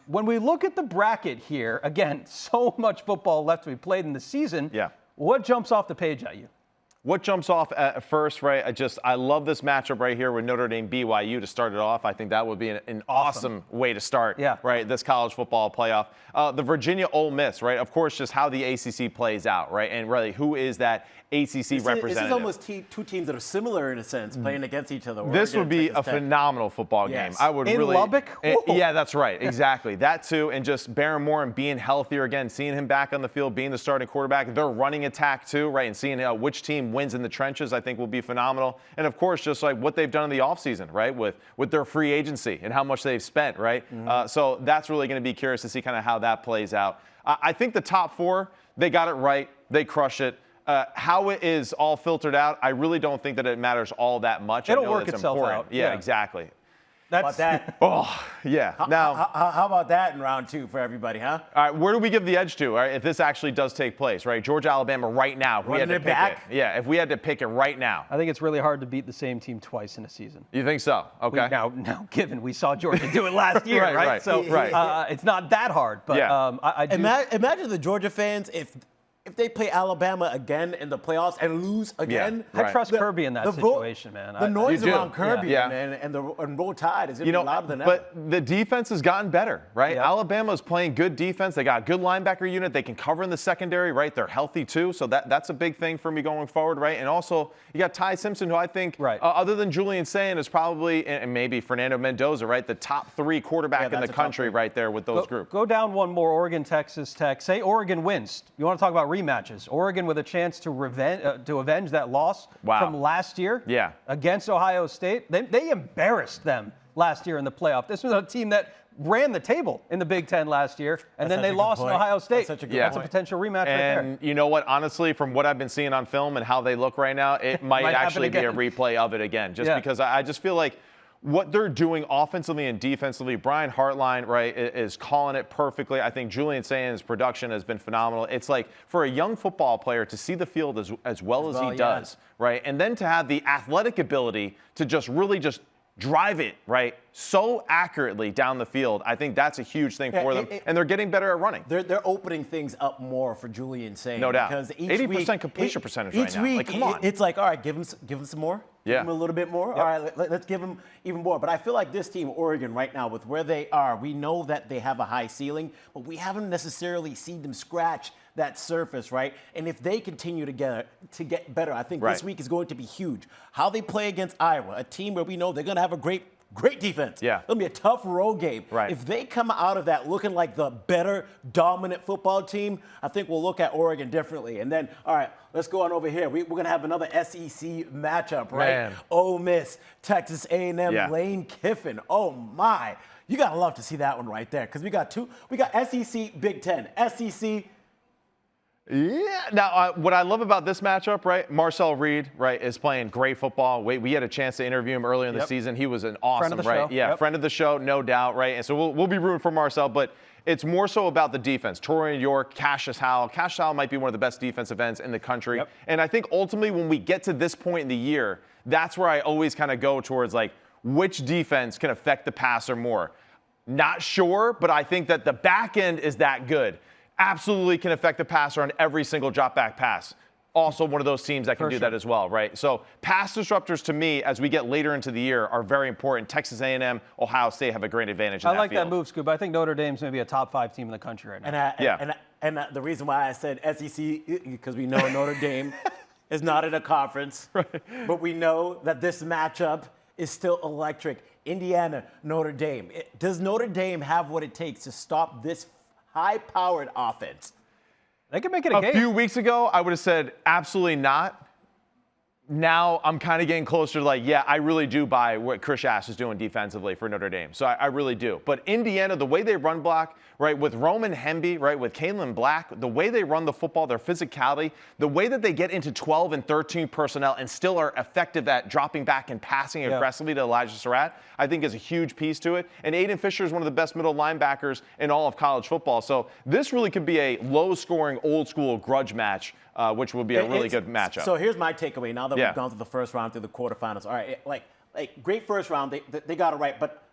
When we look at the bracket here, again, so much football left to be played in the season. Yeah. What jumps off the page at you? What jumps off at first, right? I love this matchup right here with Notre Dame BYU to start it off. I think that would be an awesome way to start, right? This college football playoff. The Virginia Ole Miss, right? Of course, just how the ACC plays out, right? And really, who is that ACC representative? This is almost two teams that are similar in a sense, playing against each other. This would be a phenomenal football game. I would in Lubbock? Yeah, that's right. Exactly. That too, and just Baron Morton being healthier again, seeing him back on the field, being the starting quarterback. Their running attack too, right? And seeing which team wins in the trenches, I think will be phenomenal. And of course, just like what they've done in the offseason, right? With their free agency and how much they've spent, right? So that's really going to be curious to see kind of how that plays out. I think the top four, they got it right. They crush it. How it is all filtered out, I really don't think that it matters all that much. It'll work itself out. Yeah, exactly. That's that. Oh, yeah. How about that in round 2 for everybody, huh? All right, where do we give the edge to, all right, if this actually does take place, right? Georgia, Alabama right now. Running it back? Yeah, if we had to pick it right now. I think it's really hard to beat the same team twice in a season. You think so? Okay. Now, given we saw Georgia do it last year, right? So it's not that hard. But I do. Imagine the Georgia fans if they play Alabama again in the playoffs and lose again. I trust Kirby in that situation, man. The noise around Kirby and Roll Tide is louder than ever. But the defense has gotten better, right? Alabama's playing good defense. They got a good linebacker unit. They can cover in the secondary, right? They're healthy too, so that's a big thing for me going forward, right? And also, you got Ty Simpson, who I think, other than Julian Sayin, is probably, and maybe Fernando Mendoza, right? The top 3 quarterback in the country right there with those groups. Go down one more, Oregon, Texas Tech. Say Oregon wins. You want to talk about rematches. Oregon with a chance to avenge that loss from last year against Ohio State. They embarrassed them last year in the playoff. This was a team that ran the table in the Big Ten last year, and then they lost to Ohio State. That's a potential rematch right there. And you know what? Honestly, from what I've been seeing on film and how they look right now, it might actually be a replay of it again, just because I just feel like what they're doing offensively and defensively, Brian Hartline, right, is calling it perfectly. I think Julian Sayin's production has been phenomenal. It's like for a young football player to see the field as well as he does, right, and then to have the athletic ability to just really just drive it, right, so accurately down the field. I think that's a huge thing for them, and they're getting better at running. They're opening things up more for Julian Sayin. No doubt. Because 80% completion percentage right now. Like, come on. It's like, all right, give him some more. Give him a little bit more. All right, let's give him even more. But I feel like this team, Oregon, right now, with where they are, we know that they have a high ceiling, but we haven't necessarily seen them scratch that surface, right? And if they continue to get better, I think this week is going to be huge. How they play against Iowa, a team where we know they're going to have a great defense. Yeah. It'll be a tough road game. Right. If they come out of that looking like the better, dominant football team, I think we'll look at Oregon differently. And then, all right, let's go on over here. We're going to have another SEC matchup, right? Man. Ole Miss, Texas A&M, Lane Kiffin. Oh, my. You got to love to see that one right there because we got SEC, Big Ten, SEC. Yeah. Now, what I love about this matchup, right, Marcel Reed, right, is playing great football. We had a chance to interview him earlier in the season. He was an awesome, friend of the show. Yeah, friend of the show, no doubt, right? And so we'll be rooting for Marcel, but it's more so about the defense. Torian York, Cassius Howell. Cassius Howell might be one of the best defensive ends in the country. And I think ultimately when we get to this point in the year, that's where I always kind of go towards, like, which defense can affect the passer more. Not sure, but I think that the back end is that good. Absolutely can affect the passer on every single drop back pass. Also one of those teams that can do that as well, right? So pass disruptors to me, as we get later into the year, are very important. Texas A&M, Ohio State have a great advantage in that like field. that move, Skubie. I think Notre Dame's maybe a top 5 team in the country right now. And the reason why I said SEC, because we know Notre Dame is not in a conference, but we know that this matchup is still electric. Indiana, Notre Dame. Does Notre Dame have what it takes to stop this high-powered offense? They can make it a game. A few weeks ago, I would have said absolutely not. Now I'm kind of getting closer to like, yeah, I really do buy what Chris Ash is doing defensively for Notre Dame. So I really do. But Indiana, the way they run block, right, with Roman Hemby, right, with Kalen Black, the way they run the football, their physicality, the way that they get into 12 and 13 personnel and still are effective at dropping back and passing aggressively to Elijah Surratt, I think is a huge piece to it. And Aiden Fisher is one of the best middle linebackers in all of college football. So this really could be a low-scoring, old-school grudge match, which will be a really good matchup. So here's my takeaway now that we've gone through the first round, through the quarterfinals. All right, like great first round, they got it right, but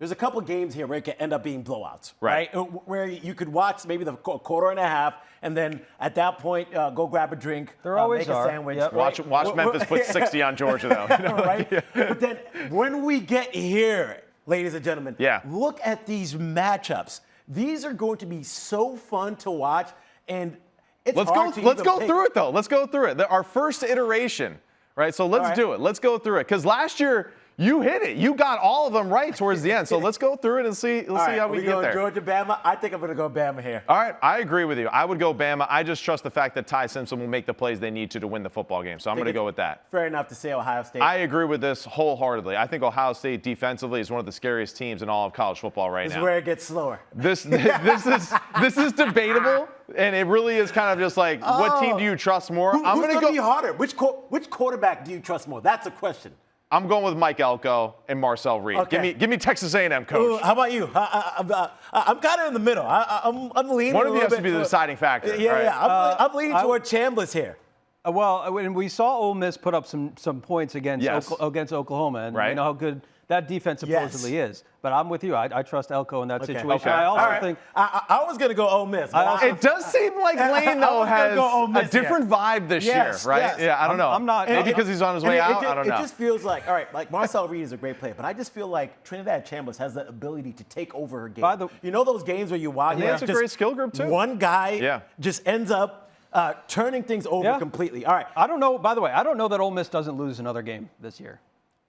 There's a couple games here where it can end up being blowouts, right? Where you could watch maybe the quarter and a half, and then at that point, go grab a drink, there always make a sandwich. Yep. Right? Watch Memphis put 60 on Georgia, though. You know? Right? But then when we get here, ladies and gentlemen, look at these matchups. These are going to be so fun to watch, and it's let's go through it, though. Let's go through it. Our first iteration, right? So let's do it. Let's go through it. Because last year, you hit it. You got all of them right towards the end. So let's go through it and see. Let's see how we get there. Georgia, Bama. I think I'm going to go Bama here. All right, I agree with you. I would go Bama. I just trust the fact that Ty Simpson will make the plays they need to win the football game. So I'm going to go with that. Fair enough to say Ohio State. I agree with this wholeheartedly. I think Ohio State defensively is one of the scariest teams in all of college football right now. This is where it gets slower. This is debatable, and it really is kind of just like, what team do you trust more? I'm going to go. Be harder? Which quarterback do you trust more? That's a question. I'm going with Mike Elko and Marcel Reed. Okay. Give me Texas A&M, coach. Ooh, how about you? I'm kind of in the middle. I'm leaning. One of you has to be the deciding factor. I'm leaning toward Chambliss here. Well, when we saw Ole Miss put up some points against Oklahoma, and you know how good that defense supposedly is. But I'm with you. I trust Elko in that situation. Okay. I also think I was going to go Ole Miss. It does seem like Lane, though, has a different vibe this year, right? Yes. Yeah, I don't know. I'm not. Maybe because he's on his way out. I don't know. It just feels like, all right, like Marcel Reed is a great player, but I just feel like Trinidad Chambliss has the ability to take over her game. You know those games where you watch? Yeah, it's a great skill group, too. One guy just ends up turning things over completely. All right. I don't know, by the way, I don't know that Ole Miss doesn't lose another game this year.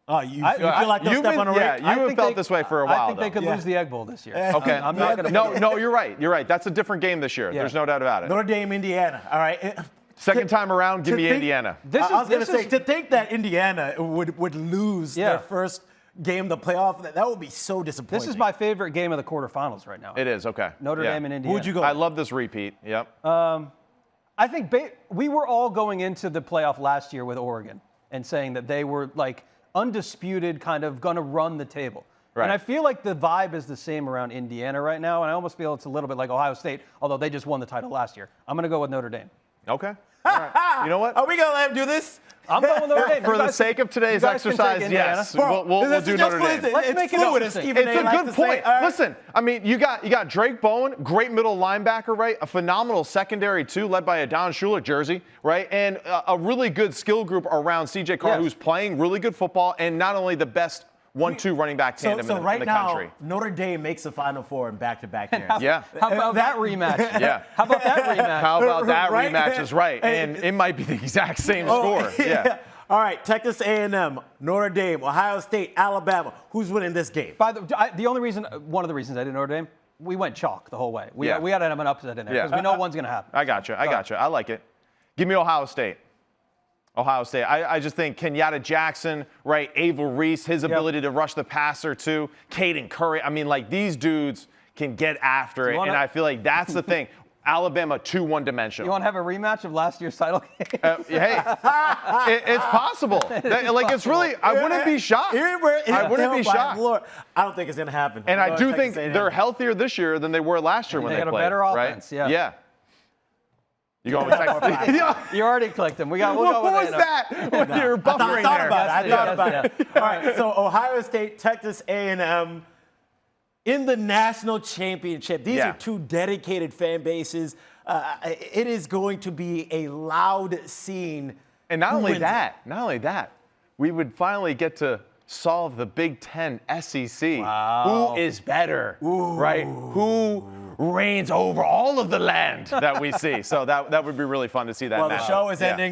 Oh, you feel like they'll step on a rake? Yeah, you have felt this way for a while. I think they could lose the Egg Bowl this year. Okay. I'm not going to. No, you're right. You're right. That's a different game this year. There's no doubt about it. Notre Dame, Indiana. All right. Second time around, give me Indiana. I was going to say, to think that Indiana would lose their first game, the playoff, that would be so disappointing. This is my favorite game of the quarterfinals right now. It is, okay. Notre Dame and Indiana. Who would you go? I love this repeat. Yep. I think we were all going into the playoff last year with Oregon and saying that they were like undisputed, kind of going to run the table. Right. And I feel like the vibe is the same around Indiana right now, and I almost feel it's a little bit like Ohio State, although they just won the title last year. I'm going to go with Notre Dame. Okay. All right. You know what? Are we going to let him do this? I'm going with Notre Dame. For the sake of today's exercise, yes. We'll do Notre Dame. Let's make it interesting. It's a good point. Listen, I mean, you got Drake Bowen, great middle linebacker, right? A phenomenal secondary, too, led by a Don Shula jersey, right? And a really good skill group around C.J. Carr, who's playing really good football, and not only the best 1-2 running back tandem in the country. So right now, Notre Dame makes the Final Four in back-to-back years. How about that rematch? How about that rematch? How about that rematch is right. And it might be the exact same score. Yeah. All right, Texas A&M, Notre Dame, Ohio State, Alabama. Who's winning this game? One of the reasons I did Notre Dame, we went chalk the whole way. We had to have an upset in there because we know one's going to happen. I got you. I like it. Give me Ohio State. Ohio State. I just think Kenyatta Jackson, right? Ava Reese, his ability to rush the passer too. Caden Curry. I mean, like, these dudes can get after it, and I feel like that's the thing. Alabama, too one-dimensional. You want to have a rematch of last year's title game? Hey, it's possible. It's really, I wouldn't be shocked. I wouldn't be shocked. Lord, I don't think it's going to happen. And I do think they're healthier this year than they were last year when they played. They got a better offense, right? Yeah. You going with Texas? You already clicked them. We'll go with what was that? You're buffering there. I thought about it. All right, so Ohio State, Texas A&M in the national championship. These are two dedicated fan bases. It is going to be a loud scene. And not only that, we would finally get to solve the Big Ten SEC. Wow. Who is better, right? Who reigns over all of the land that we see? So that would be really fun to see that. Well, the show is ending.